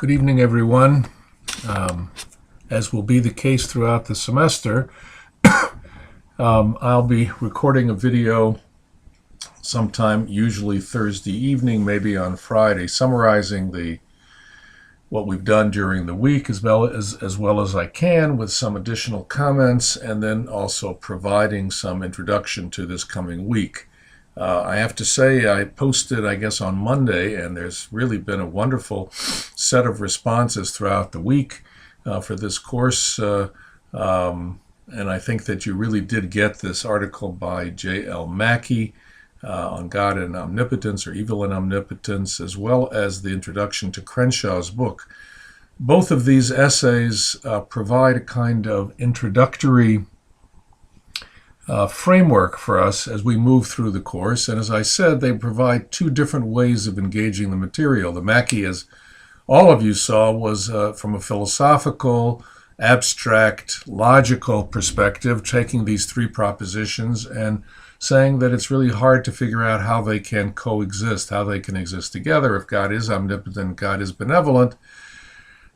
Good evening, everyone. As will be the case throughout the semester, I'll be recording a video sometime, usually Thursday evening, maybe on Friday, summarizing what we've done during the week as well as I can, with some additional comments, and then also providing some introduction to this coming week. I have to say, I posted, I guess, on Monday, and there's really been a wonderful set of responses throughout the week for this course. And I think that you really did get this article by J.L. Mackie on God and Omnipotence, or Evil and Omnipotence, as well as the introduction to Crenshaw's book. Both of these essays provide a kind of introductory framework for us as we move through the course. And as I said, they provide two different ways of engaging the material. The Mackie, as all of you saw, was from a philosophical, abstract, logical perspective, taking these three propositions and saying that it's really hard to figure out how they can coexist, how they can exist together. If God is omnipotent, God is benevolent,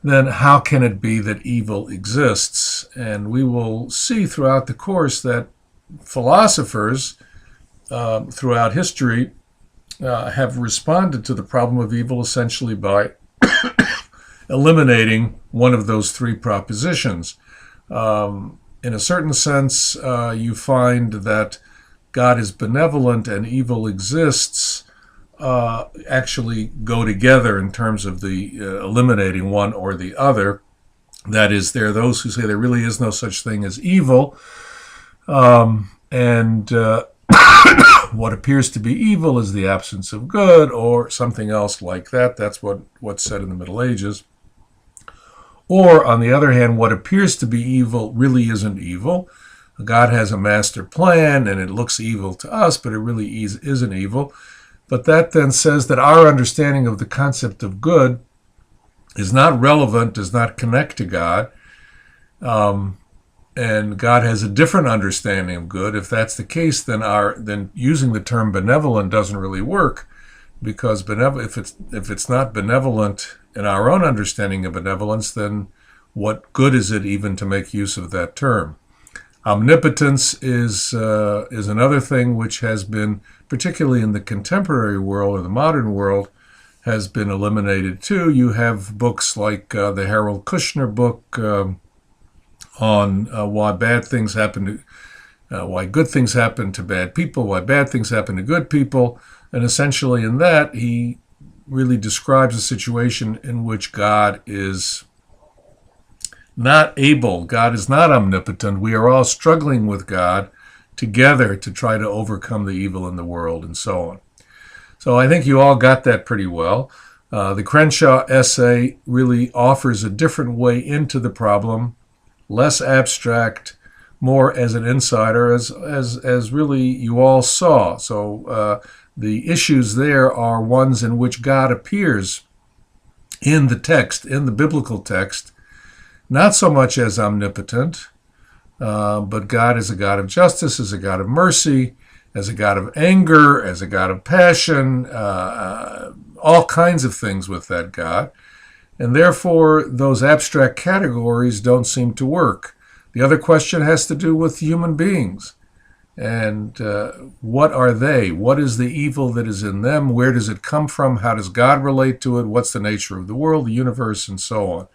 then how can it be that evil exists? And we will see throughout the course that philosophers throughout history have responded to the problem of evil essentially by eliminating one of those three propositions. In a certain sense, you find that God is benevolent and evil exists actually go together in terms of the eliminating one or the other. That is, there are those who say there really is no such thing as evil, and what appears to be evil is the absence of good, or something else like that. That's what's said in the Middle Ages. Or, on the other hand, what appears to be evil really isn't evil. God has a master plan, and it looks evil to us, but it really isn't evil. But that then says that our understanding of the concept of good is not relevant, does not connect to God, and God has a different understanding of good. If that's the case, then using the term benevolent doesn't really work, because if it's not benevolent in our own understanding of benevolence, then what good is it even to make use of that term? Omnipotence is another thing which has been, particularly in the contemporary world or the modern world, has been eliminated too. You have books like the Harold Kushner book on why bad things happen to, why good things happen to bad people, why bad things happen to good people, and essentially in that he really describes a situation in which God is not able, God is not omnipotent. We are all struggling with God together to try to overcome the evil in the world, and so on. So I think you all got that pretty well. The Crenshaw essay really offers a different way into the problem, less abstract, more as an insider, as really you all saw. So the issues there are ones in which God appears in the text, in the biblical text, not so much as omnipotent, but God is a God of justice, as a God of mercy, as a God of anger, as a God of passion, all kinds of things with that God. And therefore, those abstract categories don't seem to work. The other question has to do with human beings. And what are they? What is the evil that is in them? Where does it come from? How does God relate to it? What's the nature of the world, the universe, and so on?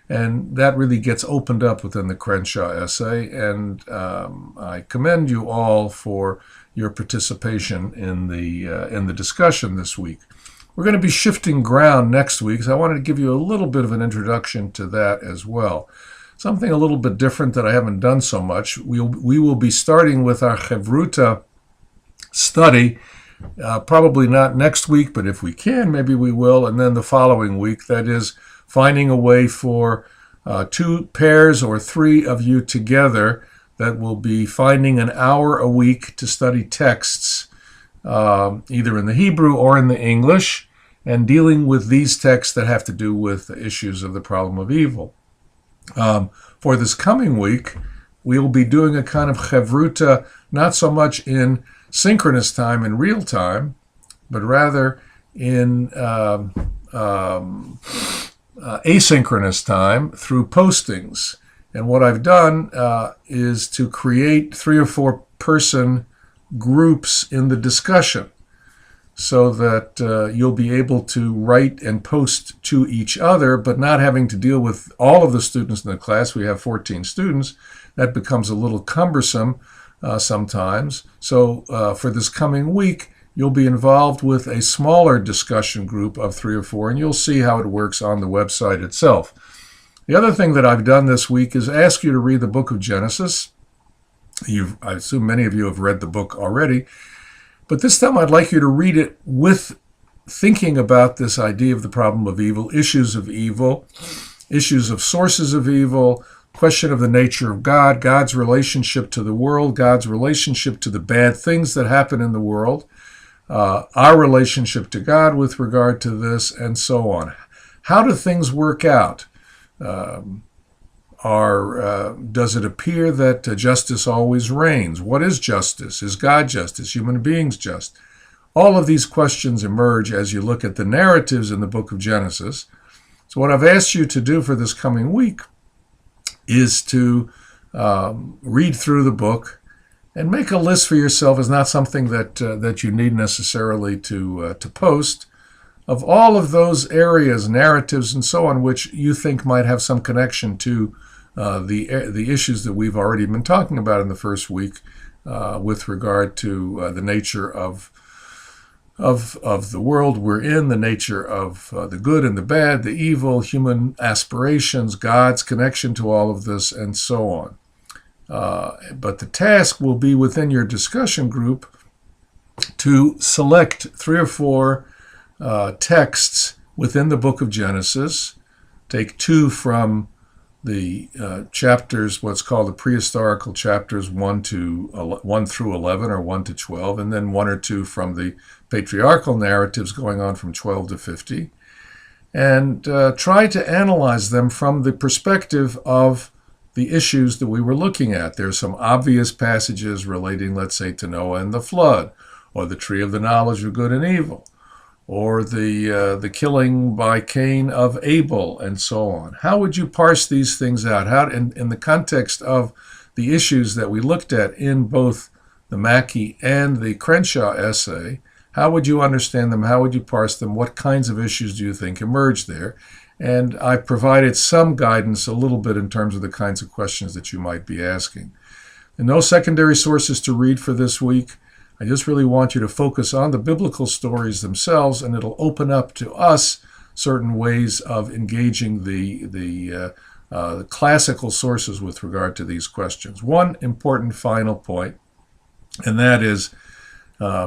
And that really gets opened up within the Crenshaw essay. And I commend you all for your participation in the discussion this week. We're going to be shifting ground next week, so I wanted to give you a little bit of an introduction to that as well. Something a little bit different that I haven't done so much. We will be starting with our Chevruta study, probably not next week, but if we can, maybe we will, and then the following week. That is, finding a way for two pairs or three of you together that will be finding an hour a week to study texts, either in the Hebrew or in the English, and dealing with these texts that have to do with the issues of the problem of evil. For this coming week, we will be doing a kind of Chevruta, not so much in synchronous time, in real time, but rather in asynchronous time through postings. And what I've done is to create 3 or 4 person groups in the discussion so that you'll be able to write and post to each other, but not having to deal with all of the students in the class. We have 14 students. That becomes a little cumbersome sometimes. So for this coming week, you'll be involved with a smaller discussion group of 3 or 4, and you'll see how it works on the website itself. The other thing that I've done this week is ask you to read the book of Genesis. I assume many of you have read the book already, but this time I'd like you to read it with thinking about this idea of the problem of evil, issues of sources of evil, question of the nature of God, God's relationship to the world, God's relationship to the bad things that happen in the world, our relationship to God with regard to this, and so on. How do things work out? Does it appear that justice always reigns? What is justice? Is God just? Is human beings just? All of these questions emerge as you look at the narratives in the book of Genesis. So what I've asked you to do for this coming week is to read through the book and make a list for yourself. It's not something that you need necessarily to post, of all of those areas, narratives, and so on, which you think might have some connection to the issues that we've already been talking about in the first week with regard to the nature of the world we're in, the nature of the good and the bad, the evil, human aspirations, God's connection to all of this, and so on. But the task will be within your discussion group to select 3 or 4 texts within the book of Genesis. Take 2 from the chapters, what's called the prehistorical chapters 1 through 11 or 1 to 12, and then 1 or 2 from the patriarchal narratives going on from 12 to 50, and try to analyze them from the perspective of the issues that we were looking at. There's some obvious passages relating, let's say, to Noah and the flood, or the tree of the knowledge of good and evil, or the killing by Cain of Abel, and so on. How would you parse these things out? How, in the context of the issues that we looked at in both the Mackey and the Crenshaw essay, how would you understand them? How would you parse them? What kinds of issues do you think emerge there? And I provided some guidance a little bit in terms of the kinds of questions that you might be asking. And no secondary sources to read for this week. I just really want you to focus on the biblical stories themselves, and it'll open up to us certain ways of engaging the classical sources with regard to these questions. One important final point, and that is,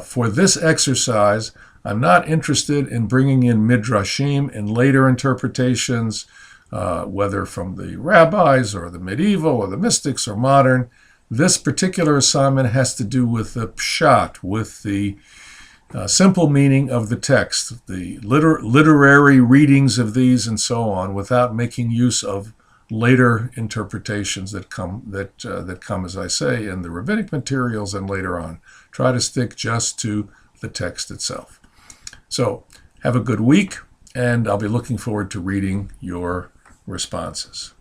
for this exercise, I'm not interested in bringing in midrashim in later interpretations, whether from the rabbis or the medieval or the mystics or modern. This particular assignment has to do with the pshat, with the simple meaning of the text, the literary readings of these and so on, without making use of later interpretations that come, as I say, in the rabbinic materials and later on. Try to stick just to the text itself. So have a good week, and I'll be looking forward to reading your responses.